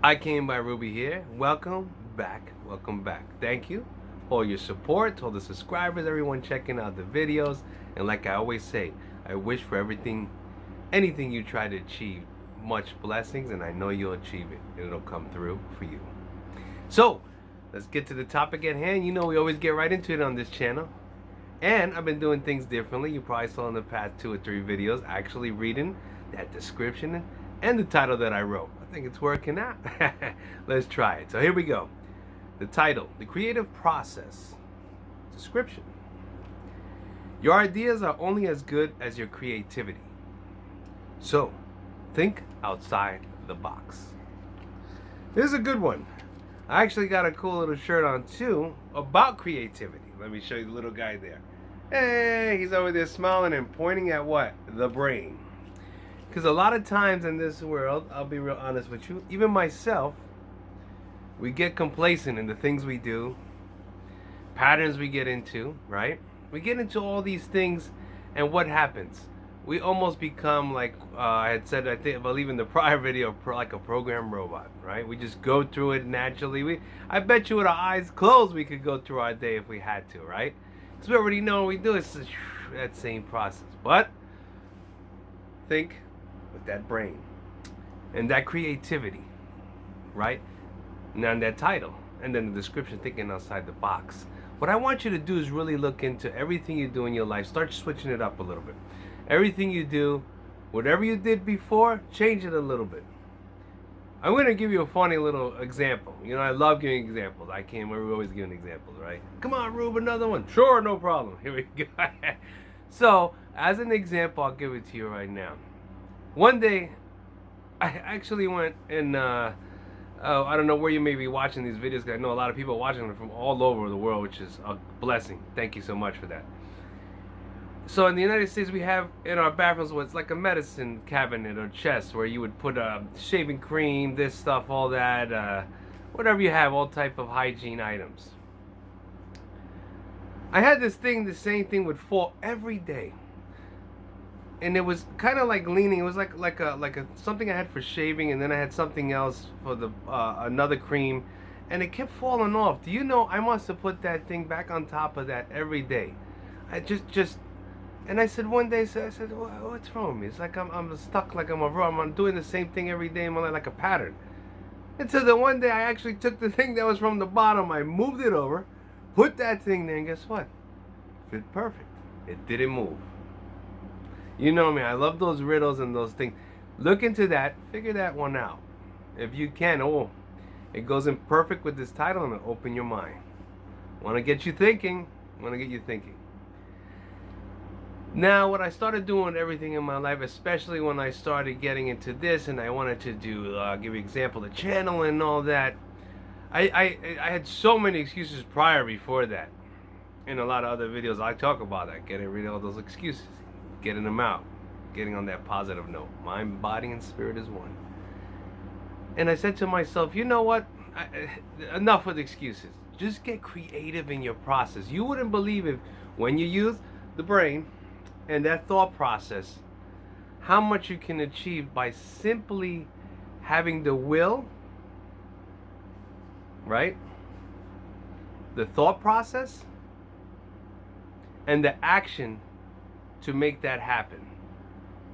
I came by Rubey here. Welcome back. Welcome back. Thank you for all your support, to all the subscribers, everyone checking out the videos. And like I always say, I wish for anything you try to achieve, much blessings, and I know you'll achieve it. And it'll come through for you. So, let's get to the topic at hand. You know we always get right into it on this channel. And I've been doing things differently. You probably saw in the past 2 or 3 videos actually reading that description and the title that I wrote. I think it's working out. Let's try it. So here we go. The title, The Creative Process. Description. Your ideas are only as good as your creativity. So, think outside the box. This is a good one. I actually got a cool little shirt on too about creativity. Let me show you the little guy there. Hey, he's over there smiling and pointing at what? The brain. Because a lot of times in this world, I'll be real honest with you, even myself, we get complacent in the things we do, patterns we get into, right? We get into all these things, and what happens? We almost become like, I had said, I believe in the prior video, like a program robot, right? We just go through it naturally. I bet you with our eyes closed, we could go through our day if we had to, right? Because we already know what we do. It's that same process. But think with that brain and that creativity, right? Now that title and then the description, thinking outside the box. What I want you to do is really look into everything you do in your life. Start switching it up a little bit. Everything you do, whatever you did before, change it a little bit. I'm going to give you a funny little example. You know, I love giving examples. We're always giving examples, right? Come on, Rube, another one. Sure, no problem. Here we go. So, as an example, I'll give it to you right now. One day, I actually went and, I don't know where you may be watching these videos, because I know a lot of people watching them from all over the world, which is a blessing. Thank you so much for that. So in the United States, we have in our bathrooms what's like a medicine cabinet or chest where you would put shaving cream, this stuff, all that, whatever you have, all type of hygiene items. I had this thing, the same thing would fall every day. And it was kind of like leaning. It was like a something I had for shaving, and then I had something else for the another cream, and it kept falling off. Do you know I must have put that thing back on top of that every day? I just, and I said one day, I said, what's wrong with me? It's like I'm stuck, like I'm doing the same thing every day in my life, like a pattern. Until the one day I actually took the thing that was from the bottom, I moved it over, put that thing there, and guess what? Fit perfect. It didn't move. You know me, I love those riddles and those things. Look into that, figure that one out. If you can, it goes in perfect with this title and it'll open your mind. Want to get you thinking. Now, what I started doing everything in my life, especially when I started getting into this and I wanted to do, give you an example, the channel and all that, I had so many excuses before that. In a lot of other videos, I talk about that, getting rid of all those excuses. Getting them out, getting on that positive note. Mind, body, and spirit is one. And I said to myself, you know what? Enough with excuses. Just get creative in your process. You wouldn't believe if, when you use the brain and that thought process, how much you can achieve by simply having the will, right? The thought process and the action to make that happen.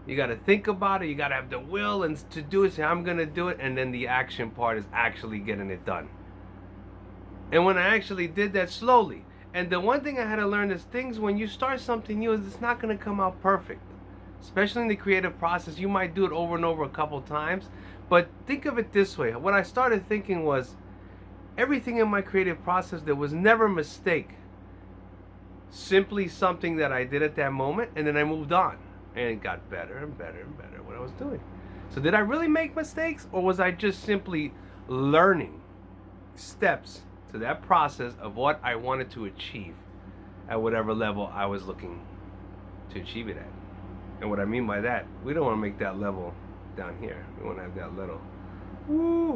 You got to think about it. You got to have the will and to do it. Say, I'm going to do it. And then the action part is actually getting it done. And when I actually did that slowly, and the one thing I had to learn is things, when you start something new, it's not going to come out perfect. Especially in the creative process, you might do it over and over a couple times. But think of it this way. What I started thinking was, everything in my creative process, there was never a mistake. Simply something that I did at that moment, and then I moved on, and it got better and better and better what I was doing. So did I really make mistakes, or was I just simply learning steps to that process of what I wanted to achieve at whatever level I was looking to achieve it at? And what I mean by that, we don't want to make that level down here. We want to have that little,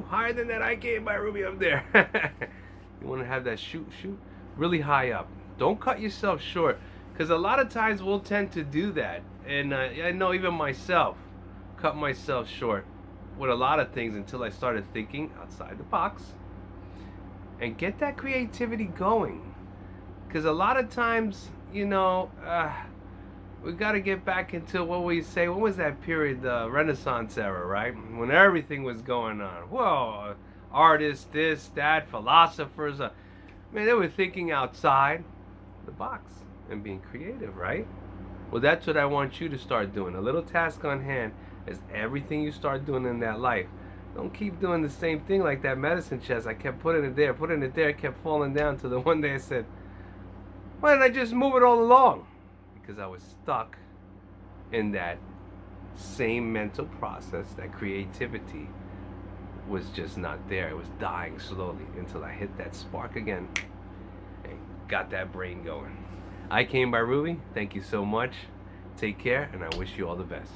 higher than that I came by Rubey up there. You want to have that shoot really high up. Don't cut yourself short, because a lot of times we'll tend to do that. And I know even myself, cut myself short with a lot of things until I started thinking outside the box and get that creativity going. Because a lot of times, we got to get back into what we say. What was that period? The Renaissance era, right? When everything was going on. Whoa, artists, this, that, philosophers. Man, they were thinking outside the box and being creative, right? Well, that's what I want you to start doing. A little task on hand is everything you start doing in that life. Don't keep doing the same thing like that medicine chest. I kept putting it there, it kept falling down to the one day I said, why didn't I just move it all along? Because I was stuck in that same mental process. That creativity was just not there. It was dying slowly until I hit that spark again and got that brain going. I came by Rubey. Thank you so much. Take care, and I wish you all the best.